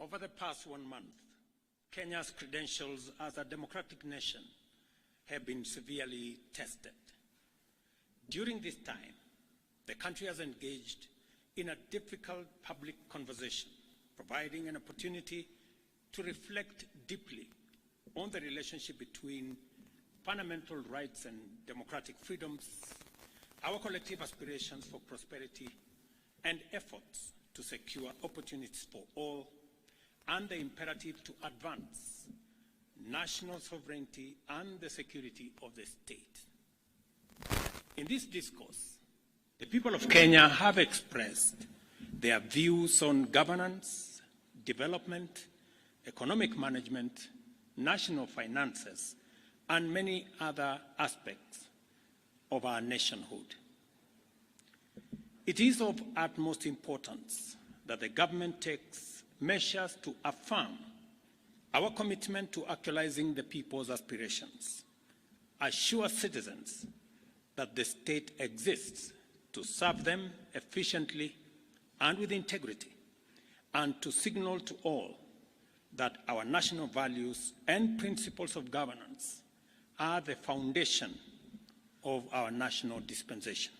Over the past 1 month, Kenya's credentials as a democratic nation have been severely tested. During this time, the country has engaged in a difficult public conversation, providing an opportunity to reflect deeply on the relationship between fundamental rights and democratic freedoms, our collective aspirations for prosperity, and efforts to secure opportunities for all, and the imperative to advance national sovereignty and the security of the state. In this discourse, the people of Kenya have expressed their views on governance, development, economic management, national finances, and many other aspects of our nationhood. It is of utmost importance that the government takes measures to affirm our commitment to actualizing the people's aspirations, assure citizens that the state exists to serve them efficiently and with integrity, and to signal to all that our national values and principles of governance are the foundation of our national dispensation.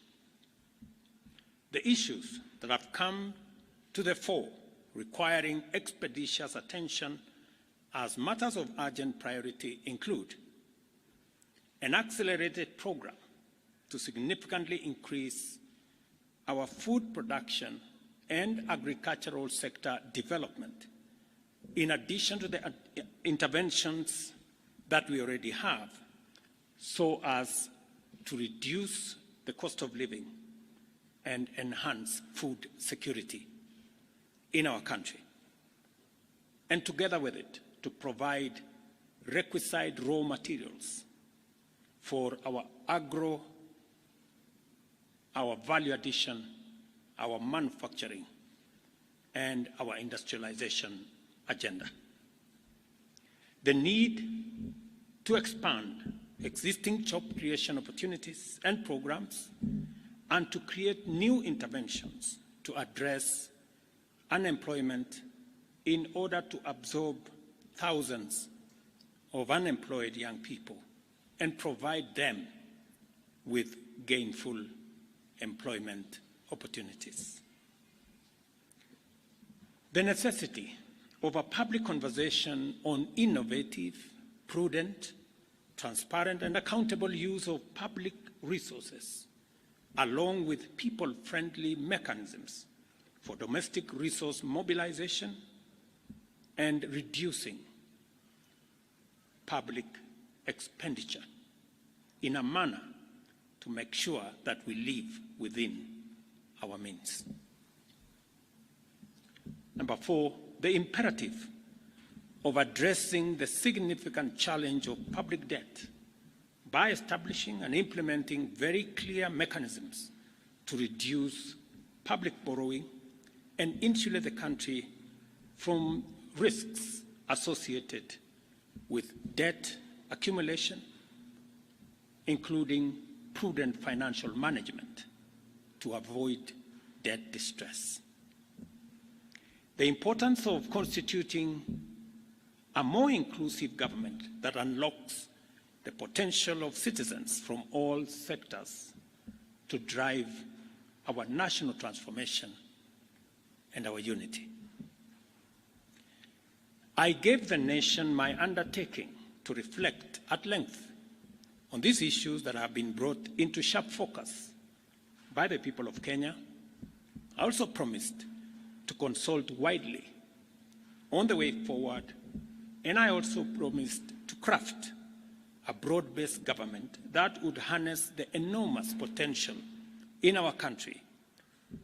The issues that have come to the fore requiring expeditious attention as matters of urgent priority include an accelerated program to significantly increase our food production and agricultural sector development, in addition to the interventions that we already have, so as to reduce the cost of living and enhance food security in our country. And together with it, to provide requisite raw materials for our our value addition, our manufacturing, and our industrialization agenda. The need to expand existing job creation opportunities and programs, and to create new interventions to address unemployment in order to absorb thousands of unemployed young people and provide them with gainful employment opportunities. The necessity of a public conversation on innovative, prudent, transparent, and accountable use of public resources, along with people-friendly mechanisms for domestic resource mobilization and reducing public expenditure in a manner to make sure that we live within our means. Number 4, the imperative of addressing the significant challenge of public debt by establishing and implementing very clear mechanisms to reduce public borrowing and insulate the country from risks associated with debt accumulation, including prudent financial management to avoid debt distress. The importance of constituting a more inclusive government that unlocks the potential of citizens from all sectors to drive our national transformation and our unity. I gave the nation my undertaking to reflect at length on these issues that have been brought into sharp focus by the people of Kenya. I also promised to consult widely on the way forward, and I also promised to craft a broad-based government that would harness the enormous potential in our country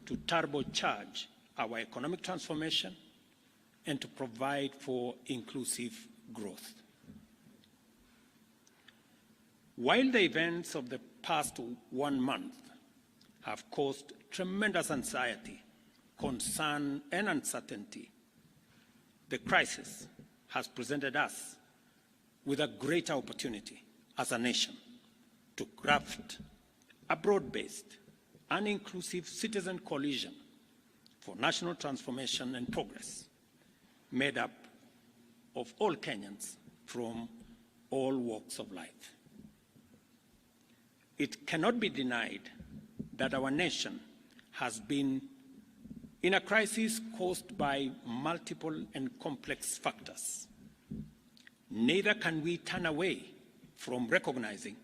to turbocharge our economic transformation and to provide for inclusive growth. While the events of the past 1 month have caused tremendous anxiety, concern, and uncertainty, the crisis has presented us with a greater opportunity as a nation to craft a broad-based and inclusive citizen coalition for national transformation and progress, made up of all Kenyans from all walks of life. It cannot be denied that our nation has been in a crisis caused by multiple and complex factors. Neither can we turn away from recognizing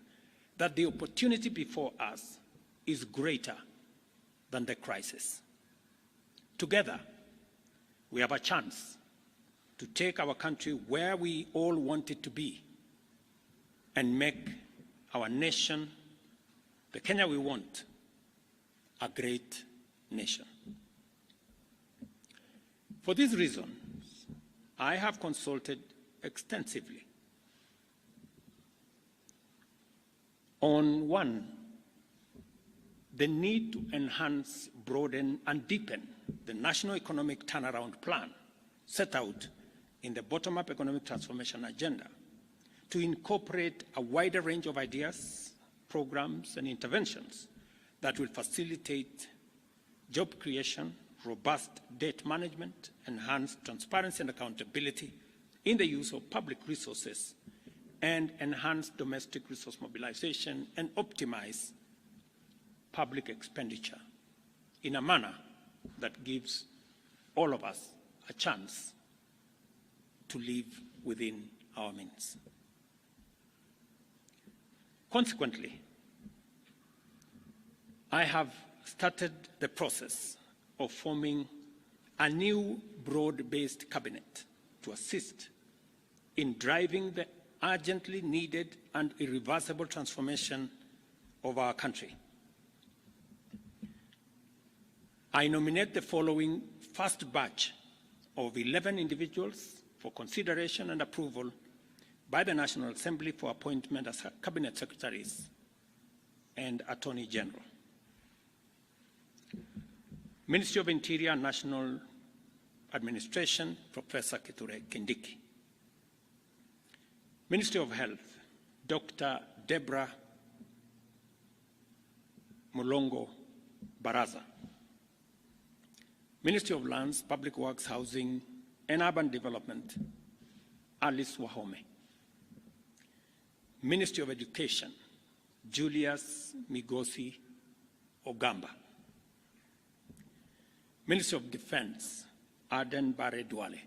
that the opportunity before us is greater than the crisis. Together, we have a chance to take our country where we all want it to be and make our nation, the Kenya we want, a great nation. For these reasons, I have consulted extensively on one, the need to enhance, broaden, and deepen the National Economic Turnaround Plan set out in the Bottom-up Economic Transformation Agenda to incorporate a wider range of ideas, programs, and interventions that will facilitate job creation, robust debt management, enhanced transparency and accountability in the use of public resources, and enhance domestic resource mobilization and optimize public expenditure in a manner that gives all of us a chance to live within our means. Consequently, I have started the process of forming a new broad-based cabinet to assist in driving the urgently needed and irreversible transformation of our country. I nominate the following first batch of 11 individuals for consideration and approval by the National Assembly for appointment as Cabinet Secretaries and Attorney General. Ministry of Interior and National Administration, Professor Kithure Kindiki. Ministry of Health, Dr. Deborah Mulongo Baraza. Ministry of Lands, Public Works, Housing, and Urban Development, Alice Wahome. Ministry of Education, Julius Migosi Ogamba. Ministry of Defense, Aden Bare Duale.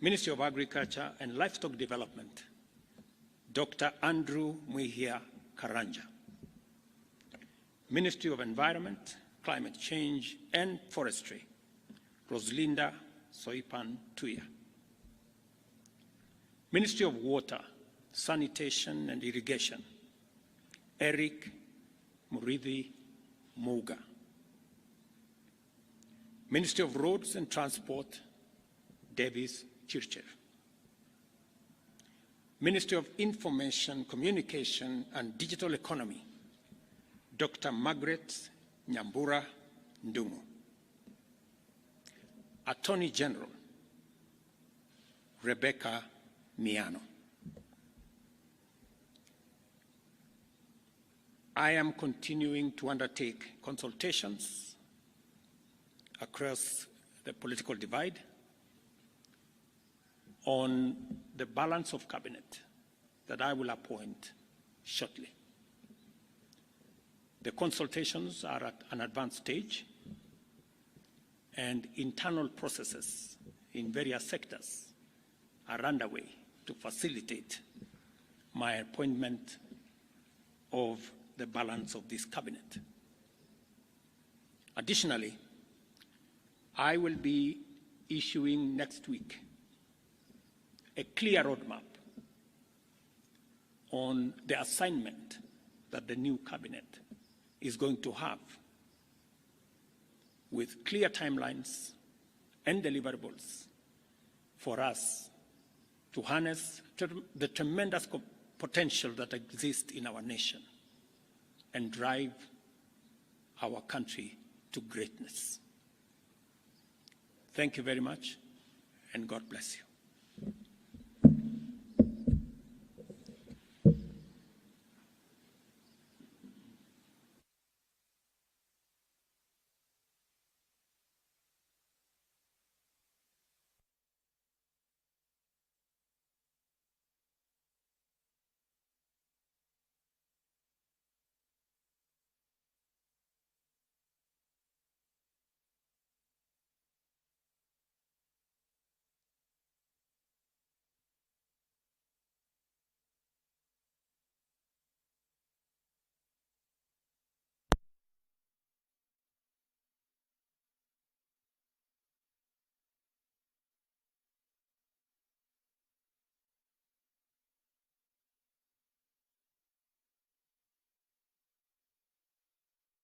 Ministry of Agriculture and Livestock Development, Dr. Andrew Mwihia Karanja. Ministry of Environment, Climate Change and Forestry, Roslinda Soipan Tuya. Ministry of Water, Sanitation and Irrigation, Eric Muridhi Muga. Ministry of Roads and Transport, Davis Chircher. Ministry of Information, Communication and Digital Economy, Dr. Margaret Nyambura Ndungu. Attorney General, Rebecca Miano. I am continuing to undertake consultations across the political divide on the balance of cabinet that I will appoint shortly. The consultations are at an advanced stage, and internal processes in various sectors are underway to facilitate my appointment of the balance of this cabinet. Additionally, I will be issuing next week a clear roadmap on the assignment that the new cabinet is going to have, with clear timelines and deliverables for us to harness the tremendous potential that exists in our nation and drive our country to greatness. Thank you very much, and God bless you.